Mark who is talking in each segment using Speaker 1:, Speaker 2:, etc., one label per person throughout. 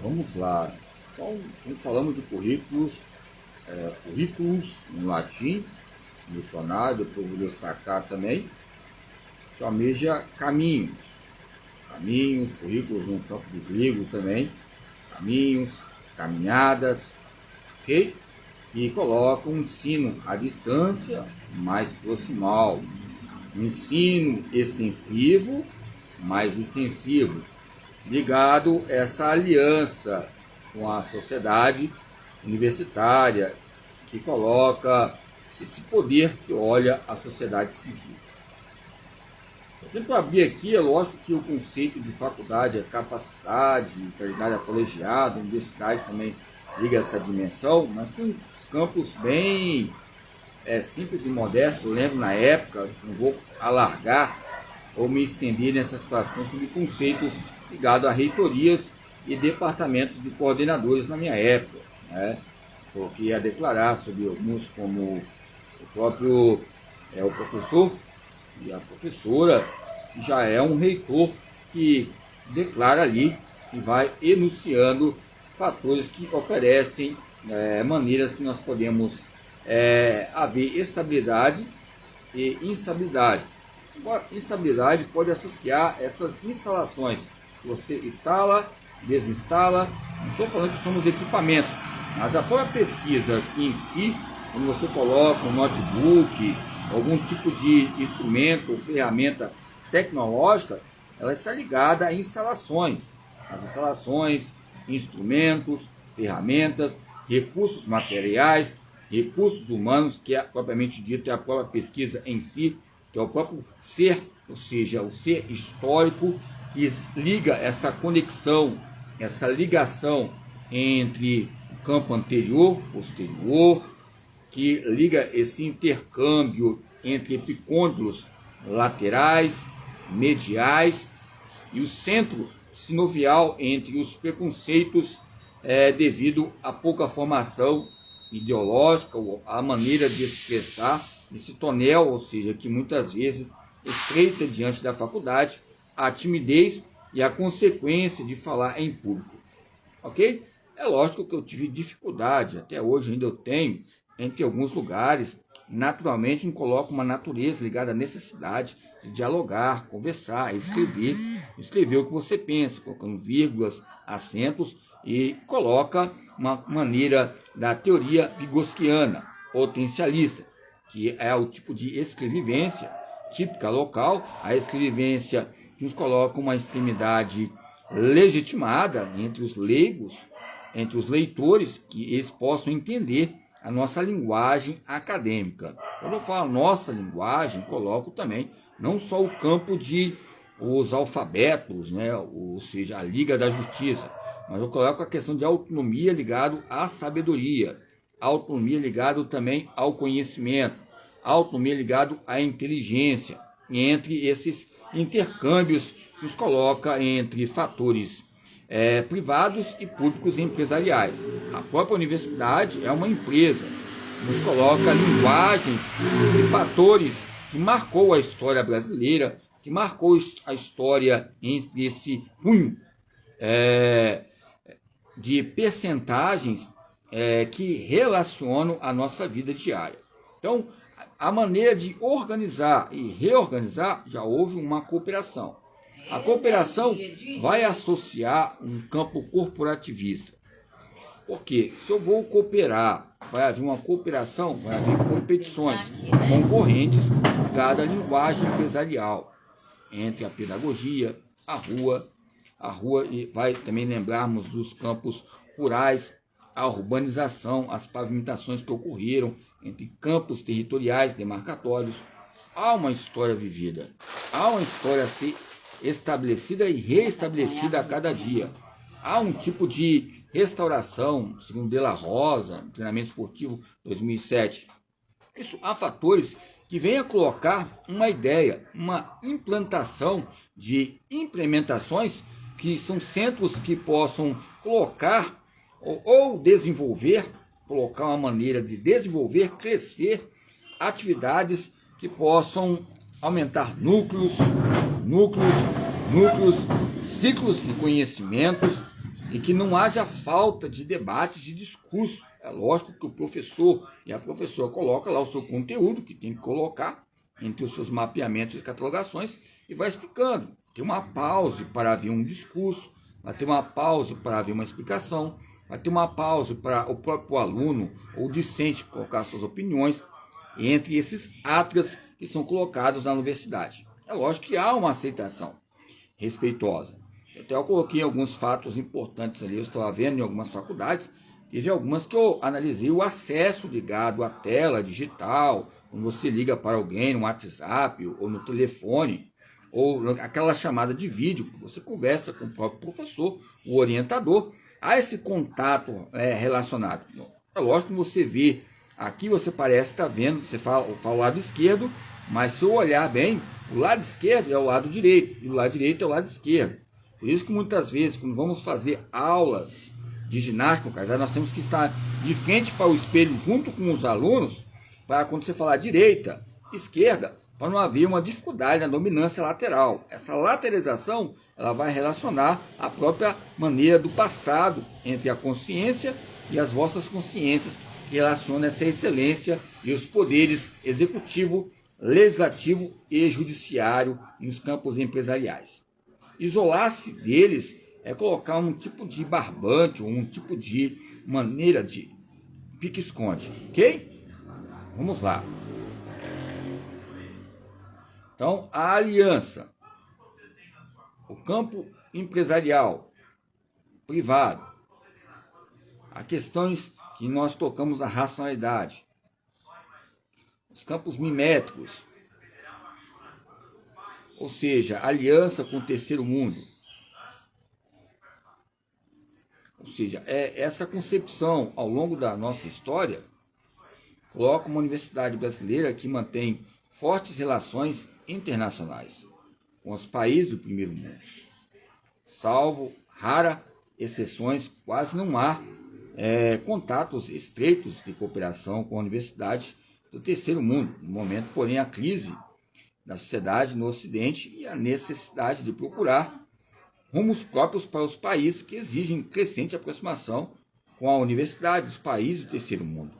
Speaker 1: Vamos lá. Então, quando falamos de currículos, currículos em latim, no dicionário, depois vou destacar também, que almeja caminhos. Caminhos, currículos no campo do grego também, caminhos, caminhadas, ok? Que colocam um ensino à distância mais proximal, um ensino extensivo, mais extensivo, ligado a essa aliança com a sociedade universitária, que coloca esse poder que olha a sociedade civil. Eu tento abrir aqui, é lógico que o conceito de faculdade é capacidade, qualidade é colegiado, universidade também liga essa dimensão, mas tem uns campos bem simples e modestos. Eu lembro na época, não vou alargar ou me estender nessa situação sobre conceitos ligados a reitorias e departamentos de coordenadores na minha época, né? Porque ia declarar sobre alguns, como o próprio o professor e a professora, já é um reitor que declara ali e vai enunciando fatores que oferecem maneiras que nós podemos haver estabilidade e instabilidade. Agora, instabilidade pode associar essas instalações. Você instala, desinstala, não estou falando que somos equipamentos, mas a própria pesquisa em si, quando você coloca um notebook, algum tipo de instrumento ou ferramenta tecnológica, ela está ligada a instalações. As instalações, instrumentos, ferramentas, recursos materiais, recursos humanos, que é propriamente dito é a própria pesquisa em si, que é o próprio ser, ou seja, o ser histórico, que liga essa conexão, essa ligação entre o campo anterior, posterior, que liga esse intercâmbio entre epicôndilos laterais, mediais e o centro sinovial entre os preconceitos devido à pouca formação ideológica, ou a maneira de expressar esse tonel, ou seja, que muitas vezes estreita diante da faculdade, a timidez e a consequência de falar em público, ok? É lógico que eu tive dificuldade, até hoje ainda eu tenho, entre alguns lugares, naturalmente me coloco uma natureza ligada à necessidade de dialogar, conversar, escrever o que você pensa, colocando vírgulas, acentos, e coloca uma maneira da teoria vygotsiana, potencialista, que é o tipo de escrevivência típica local, a escrevivência que nos coloca uma extremidade legitimada entre os leigos, entre os leitores, que eles possam entender a nossa linguagem acadêmica. Quando eu falo nossa linguagem, coloco também não só o campo de os alfabetos, né, ou seja, a Liga da Justiça, mas eu coloco a questão de autonomia ligado à sabedoria, autonomia ligado também ao conhecimento, autonomia ligado à inteligência, entre esses intercâmbios que nos coloca entre fatores privados e públicos e empresariais. A própria universidade é uma empresa, nos coloca linguagens e fatores que marcou a história brasileira, que marcou a história entre esse punho de percentagens que relacionam a nossa vida diária. Então, a maneira de organizar e reorganizar, já houve uma cooperação. A cooperação vai associar um campo corporativista. Porque se eu vou cooperar, vai haver uma cooperação, vai haver competições concorrentes ligadas à linguagem empresarial, entre a pedagogia, a rua, e vai também lembrarmos dos campos rurais, a urbanização, as pavimentações que ocorreram entre campos territoriais demarcatórios. Há uma história vivida, há uma história a ser estabelecida e reestabelecida a cada dia. Há um tipo de restauração, segundo De La Rosa, treinamento esportivo 2007. Isso, há fatores que vêm a colocar uma ideia, uma implantação de implementações que são centros que possam colocar ou desenvolver, colocar uma maneira de desenvolver, crescer atividades que possam aumentar núcleos, ciclos de conhecimentos, e que não haja falta de debates e discurso. É lógico que o professor e a professora colocam lá o seu conteúdo, que tem que colocar entre os seus mapeamentos e catalogações, e vai explicando. Tem uma pausa para haver um discurso, vai ter uma pausa para haver uma explicação, vai ter uma pausa para o próprio aluno ou discente colocar suas opiniões, entre esses atlas que são colocados na universidade. É lógico que há uma aceitação respeitosa. Até eu coloquei alguns fatos importantes ali, eu estava vendo em algumas faculdades, teve algumas que eu analisei o acesso ligado à tela digital, quando você liga para alguém no WhatsApp ou no telefone, ou aquela chamada de vídeo, que você conversa com o próprio professor, o orientador, há esse contato relacionado. É lógico que você vê, aqui você parece estar vendo, você fala o lado esquerdo, mas se eu olhar bem, o lado esquerdo é o lado direito, e o lado direito é o lado esquerdo. Por isso que muitas vezes, quando vamos fazer aulas de ginástica, nós temos que estar de frente para o espelho junto com os alunos, para quando você falar direita, esquerda, para não haver uma dificuldade na dominância lateral. Essa lateralização, ela vai relacionar a própria maneira do passado entre a consciência e as vossas consciências, que relaciona essa excelência e os poderes executivo, legislativo e judiciário nos campos empresariais. Isolar-se deles é colocar um tipo de barbante, ou um tipo de maneira de pique-esconde, ok? Vamos lá. Então, a aliança, o campo empresarial, privado, as questões que nós tocamos na racionalidade, os campos miméticos, ou seja, aliança com o terceiro mundo. Ou seja, essa concepção ao longo da nossa história coloca uma universidade brasileira que mantém fortes relações internacionais com os países do primeiro mundo. Salvo raras exceções, quase não há contatos estreitos de cooperação com a universidade do terceiro mundo. No momento, porém, a crise da sociedade no Ocidente e a necessidade de procurar rumos próprios para os países que exigem crescente aproximação com a universidade dos países do terceiro mundo.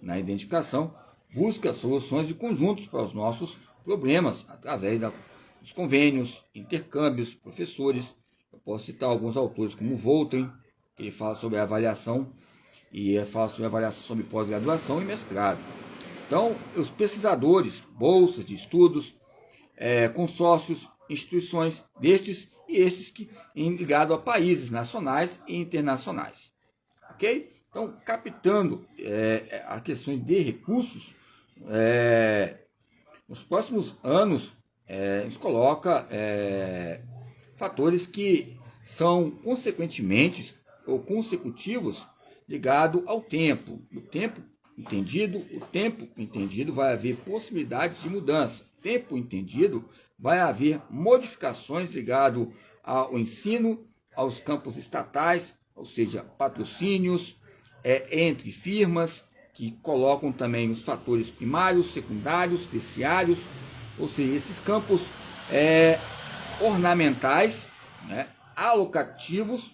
Speaker 1: Na identificação, busca soluções de conjuntos para os nossos problemas através dos convênios, intercâmbios, professores. Eu posso citar alguns autores como Voltaire, que ele fala sobre a avaliação e fala sobre avaliação sobre pós-graduação e mestrado. Então, os pesquisadores, bolsas de estudos, consórcios, instituições destes e estes que ligados a países nacionais e internacionais. Ok? Então, captando a questão de recursos, nos próximos anos, a gente coloca fatores que são consequentemente ou consecutivos ligados ao tempo. O tempo entendido vai haver possibilidades de mudança. Tempo entendido, vai haver modificações ligadas ao ensino, aos campos estatais, ou seja, patrocínios, entre firmas, que colocam também os fatores primários, secundários, terciários, ou seja, esses campos ornamentais, né, alocativos,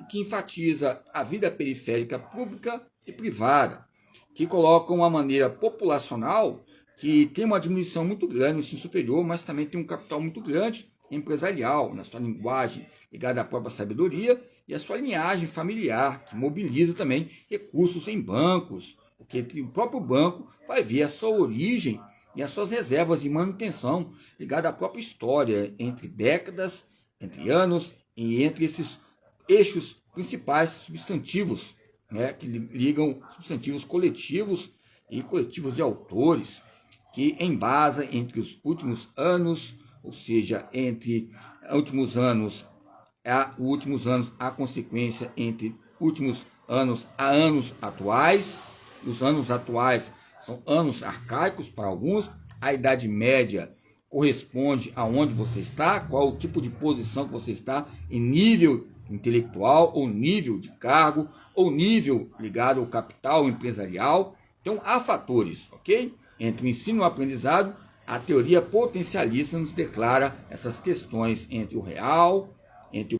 Speaker 1: que enfatiza a vida periférica pública e privada, que colocam uma maneira populacional que tem uma diminuição muito grande no ensino superior, mas também tem um capital muito grande empresarial, na sua linguagem ligada à própria sabedoria e a sua linhagem familiar, que mobiliza também recursos em bancos, porque o próprio banco vai ver a sua origem e as suas reservas de manutenção ligada à própria história, entre décadas, entre anos e entre esses eixos principais substantivos, né, que ligam substantivos coletivos e coletivos de autores, que embasa entre os últimos anos, ou seja, entre últimos anos a consequência entre últimos anos a anos atuais. Os anos atuais são anos arcaicos para alguns. A Idade Média corresponde a onde você está, qual o tipo de posição que você está em nível intelectual, ou nível de cargo, ou nível ligado ao capital empresarial. Então, há fatores, ok? Entre o ensino e o aprendizado, a teoria potencialista nos declara essas questões entre o real, entre o